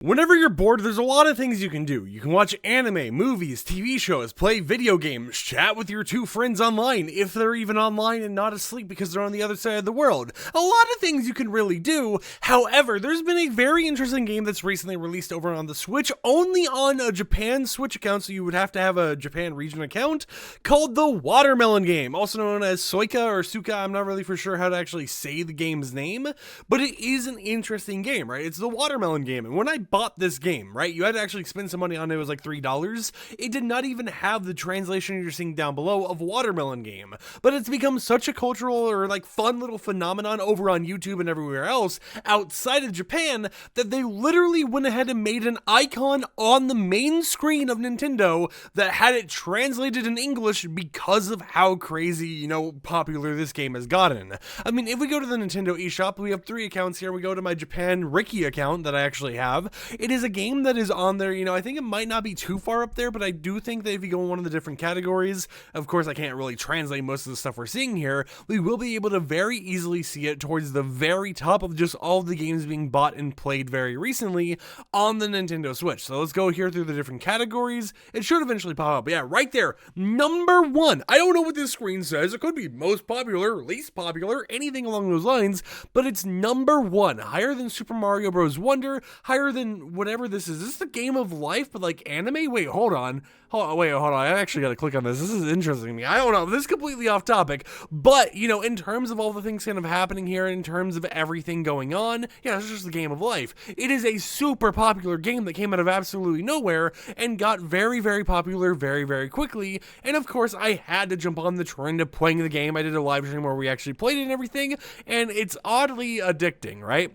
Whenever you're bored, there's a lot of things you can do. You can watch anime, movies, TV shows, play video games, chat with your two friends online, if they're even online and not asleep because they're on the other side of the world. A lot of things you can really do. However, there's been a very interesting game that's recently released over on the Switch, only on a Japan Switch account, so you would have to have a Japan region account, called the Watermelon game, also known as Suika or Suika. I'm not really for sure how to actually say the game's name, but it is an interesting game, right? It's the Watermelon game, and when I bought this game, right, you had to actually spend some money on it. It was like $3. It did not even have the translation you're seeing down below of Watermelon game, but it's become such a cultural or like fun little phenomenon over on YouTube and everywhere else outside of Japan that they literally went ahead and made an icon on the main screen of Nintendo that had it translated in English because of how crazy, popular this game has gotten. I mean, if we go to the Nintendo eShop, we have 3 accounts here. We go to my Japan Ricky account that I actually have. It is a game that is on there, I think it might not be too far up there, but I do think that if you go in one of the different categories, of course I can't really translate most of the stuff we're seeing here, we will be able to very easily see it towards the very top of just all of the games being bought and played very recently on the Nintendo Switch. So let's go here through the different categories. It should eventually pop up. Yeah, right there, number 1. I don't know what this screen says. It could be most popular, least popular, anything along those lines, but it's number 1, higher than Super Mario Bros. Wonder, higher than whatever this is. Is this the Game of Life, but like anime? Wait, hold on. Hold on. I actually got to click on this. This is interesting to me. I don't know. This is completely off topic, but in terms of all the things kind of happening here, in terms of everything going on, yeah, it's just the Game of Life. It is a super popular game that came out of absolutely nowhere and got very, very popular very, very quickly. And of course, I had to jump on the trend of playing the game. I did a live stream where we actually played it and everything, and it's oddly addicting, right?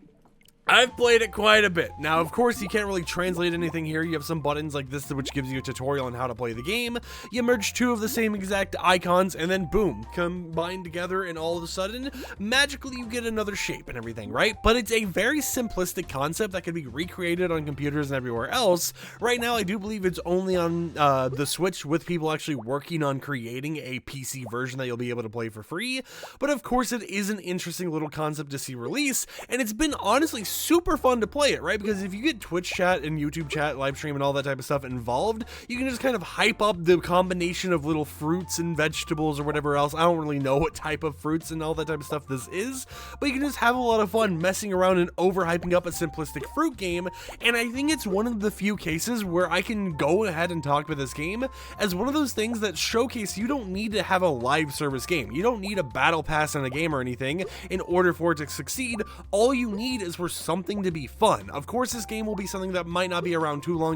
I've played it quite a bit. Now, of course, you can't really translate anything here. You have some buttons like this, which gives you a tutorial on how to play the game. You merge 2 of the same exact icons, and then boom, combine together, and all of a sudden, magically you get another shape and everything, right? But it's a very simplistic concept that can be recreated on computers and everywhere else. Right now, I do believe it's only on the Switch, with people actually working on creating a PC version that you'll be able to play for free. But of course, it is an interesting little concept to see release, and it's been honestly super fun to play it, right? Because if you get Twitch chat and YouTube chat, live stream, and all that type of stuff involved, you can just kind of hype up the combination of little fruits and vegetables or whatever else. I don't really know what type of fruits and all that type of stuff this is, but you can just have a lot of fun messing around and overhyping up a simplistic fruit game. And I think it's one of the few cases where I can go ahead and talk about this game as one of those things that showcase you don't need to have a live service game. You don't need a battle pass in a game or anything in order for it to succeed. All you need is for something to be fun. Of course, this game will be something that might not be around too long.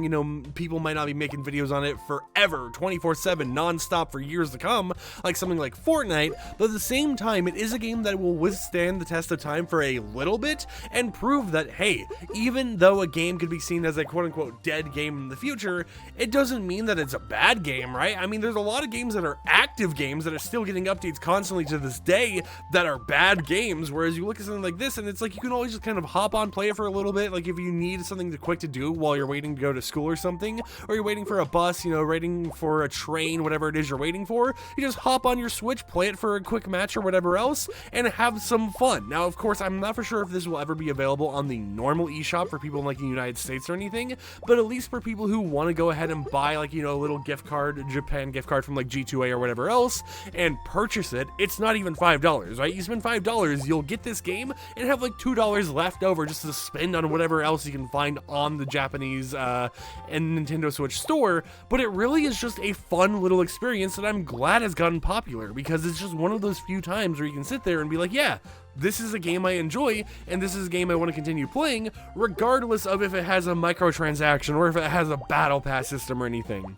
People might not be making videos on it forever, 24/7, non-stop for years to come, like something like Fortnite, but at the same time, it is a game that will withstand the test of time for a little bit and prove that, hey, even though a game could be seen as a quote-unquote dead game in the future, it doesn't mean that it's a bad game, right? I mean, there's a lot of games that are active games that are still getting updates constantly to this day that are bad games, whereas you look at something like this and it's like you can always just kind of hop on, play it for a little bit, like if you need something quick to do while you're waiting to go to school or something, or you're waiting for a bus, waiting for a train, whatever it is you're waiting for, you just hop on your Switch, play it for a quick match or whatever else, and have some fun. Now, of course, I'm not for sure if this will ever be available on the normal eShop for people in like the United States or anything, but at least for people who want to go ahead and buy like, a little gift card, Japan gift card from like G2A or whatever else, and purchase it, it's not even $5, right? You spend $5, you'll get this game and have like $2 left over just to spend on whatever else you can find on the Japanese and Nintendo Switch store. But it really is just a fun little experience that I'm glad has gotten popular, because it's just one of those few times where you can sit there and be like, yeah, this is a game I enjoy, and this is a game I want to continue playing, regardless of if it has a microtransaction or if it has a battle pass system or anything.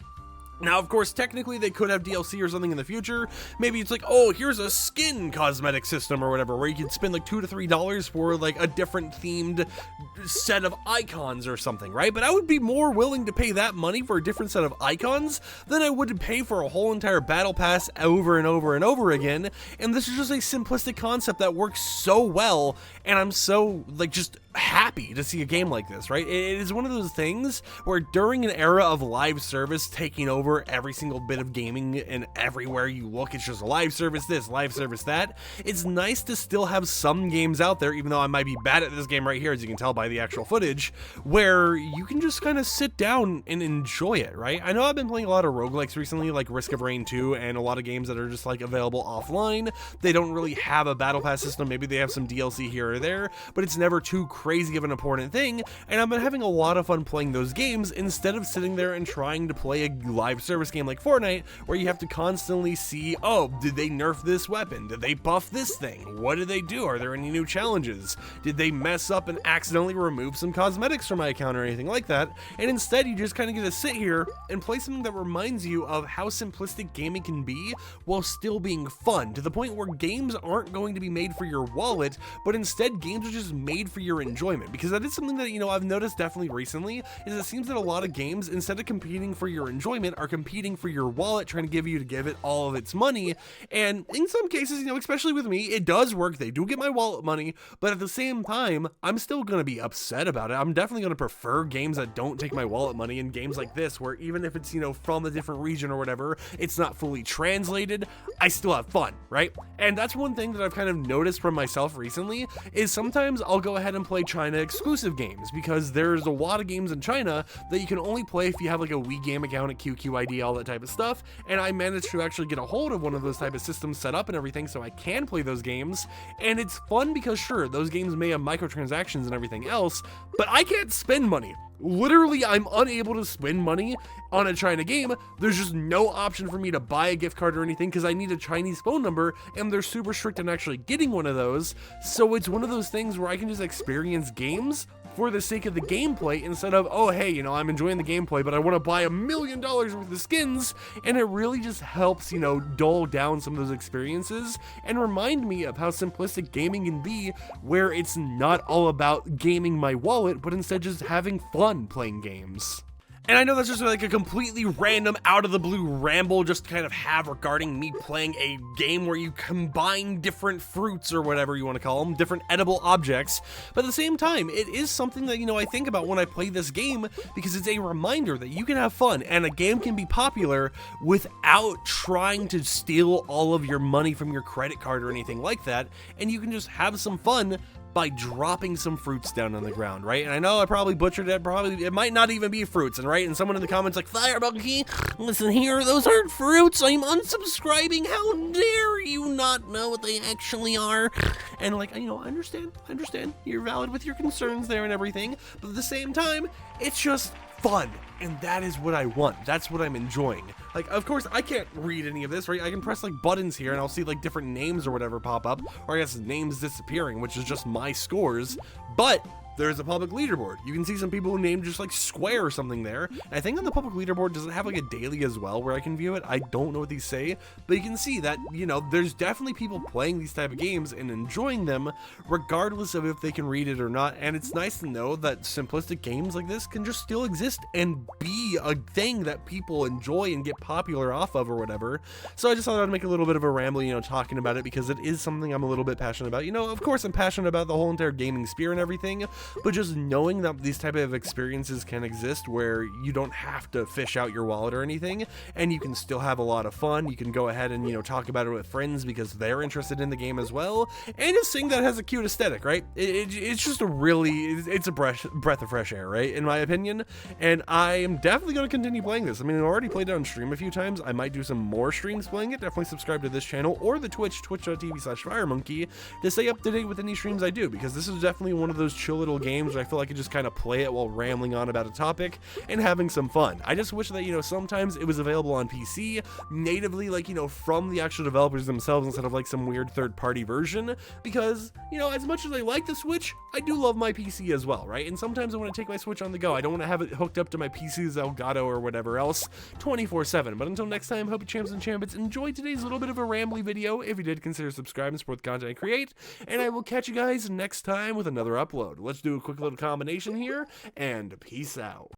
Now, of course, technically they could have DLC or something in the future. Maybe it's like, oh, here's a skin cosmetic system or whatever, where you can spend like $2 to $3 for like a different themed set of icons or something, right? But I would be more willing to pay that money for a different set of icons than I would to pay for a whole entire battle pass over and over and over again. And this is just a simplistic concept that works so well, and I'm so like just happy to see a game like this, right? It is one of those things where during an era of live service taking over every single bit of gaming, and everywhere you look it's just live service this, live service that, it's nice to still have some games out there, even though I might be bad at this game right here, as you can tell by the actual footage, where you can just kind of sit down and enjoy it, right? I know I've been playing a lot of roguelikes recently, like Risk of Rain 2, and a lot of games that are just like available offline. They don't really have a battle pass system, maybe they have some DLC here or there, but it's never too crazy of an important thing, and I've been having a lot of fun playing those games instead of sitting there and trying to play a live service game like Fortnite, where you have to constantly see, oh, did they nerf this weapon? Did they buff this thing? What did they do? Are there any new challenges? Did they mess up and accidentally remove some cosmetics from my account or anything like that? And instead, you just kind of get to sit here and play something that reminds you of how simplistic gaming can be while still being fun, to the point where games aren't going to be made for your wallet, but instead games are just made for your enjoyment. Because that is something that, I've noticed definitely recently, is it seems that a lot of games, instead of competing for your enjoyment, are competing for your wallet, trying to give it all of its money. And in some cases, especially with me, it does work. They do get my wallet money, but at the same time, I'm still going to be upset about it. I'm definitely going to prefer games that don't take my wallet money, and games like this, where even if it's, from a different region or whatever, it's not fully translated, I still have fun, right? And that's one thing that I've kind of noticed from myself recently, is sometimes I'll go ahead and play China exclusive games, because there's a lot of games in China that you can only play if you have like a Wii game account at QQID, all that type of stuff, and I managed to actually get a hold of one of those type of systems set up and everything, so I can play those games, and it's fun because sure, those games may have microtransactions and everything else, but I can't spend money. Literally, I'm unable to spend money on a China game. There's just no option for me to buy a gift card or anything, because I need a Chinese phone number, and they're super strict on actually getting one of those. So it's one of those things where I can just experience games for the sake of the gameplay, instead of, oh hey, I'm enjoying the gameplay, but I want to buy $1 million worth of skins. And it really just helps, dull down some of those experiences and remind me of how simplistic gaming can be, where it's not all about gaming my wallet, but instead just having fun playing games. And I know that's just like a completely random, out of the blue ramble just to kind of have regarding me playing a game where you combine different fruits, or whatever you want to call them, different edible objects. But at the same time, it is something that, I think about when I play this game, because it's a reminder that you can have fun and a game can be popular without trying to steal all of your money from your credit card or anything like that. And you can just have some fun by dropping some fruits down on the ground, right? And I know I probably butchered it, it might not even be fruits, and someone in the comments like, FireMonkey, listen here, those aren't fruits, I'm unsubscribing, how dare you not know what they actually are? And I understand, you're valid with your concerns there and everything, but at the same time, it's just fun, and that is what I want. That's what I'm enjoying. Of course, I can't read any of this, right? I can press buttons here and I'll see different names or whatever pop up, or I guess names disappearing, which is just my scores, but there's a public leaderboard. You can see some people who named just Square or something there. And I think on the public leaderboard, does it have a daily as well where I can view it? I don't know what these say, but you can see that, there's definitely people playing these type of games and enjoying them regardless of if they can read it or not. And it's nice to know that simplistic games like this can just still exist and be a thing that people enjoy and get popular off of or whatever. So I just thought I'd make a little bit of a ramble, talking about it, because it is something I'm a little bit passionate about. Of course I'm passionate about the whole entire gaming sphere and everything, but just knowing that these type of experiences can exist where you don't have to fish out your wallet or anything, and you can still have a lot of fun. You can go ahead and, talk about it with friends because they're interested in the game as well, and just seeing that has a cute aesthetic, right? It's just it's a breath of fresh air, right? In my opinion, and I am definitely going to continue playing this. I've already played it on stream a few times. I might do some more streams playing it. Definitely subscribe to this channel or the twitch.tv/FireMonkey to stay up to date with any streams I do, because this is definitely one of those chill little games where I feel like I just kind of play it while rambling on about a topic and having some fun. I just wish that, sometimes it was available on PC natively, from the actual developers themselves, instead of some weird third-party version, because, as much as I like the Switch, I do love my PC as well, right? And sometimes I want to take my Switch on the go. I don't want to have it hooked up to my PC's Elgato or whatever else 24/7. But until next time, hope you champs and champions enjoyed today's little bit of a rambly video. If you did, consider subscribing, support the content I create, and I will catch you guys next time with another upload. Let's do a quick little combination here, and peace out.